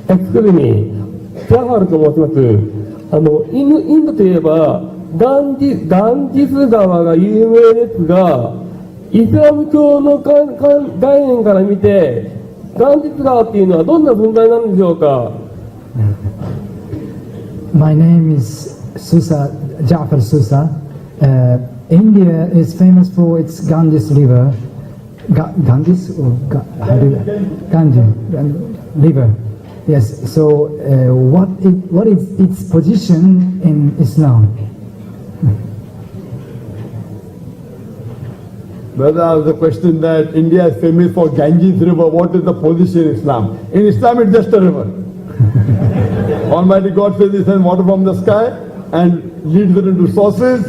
Excuse me、ジャファルと申します。インドといえばガンジス川が有名ですが、イスラム教の概念から見てガンジス川っていうのはどんな存在なんでしょうか。My name is Susa, Jafar Susa. India is famous for its Ganges River. Ganges or Ganges River. Yes. So, what is its position in Islam? Brother, the question that India is famous for Ganges River, what is the position in Islam? In Islam, it's just a river. Almighty God says He sends water from the sky and leads it into sources.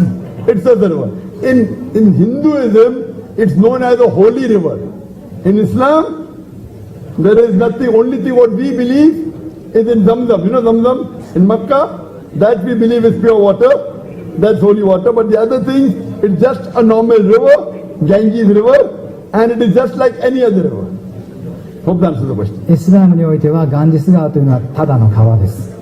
It's just a river. In Hinduism, it's known as a holy river. In Islam, there is nothing. Only thing what we believe is in Zamzam. You know Zamzam in Makkah? That we believe is pure water. That's holy water. But the other thing, it's just a normal river, Ganges River, and it is just like any other river. Hope that answers the question. イスラムにおいてはガンジス川というのはただの川です。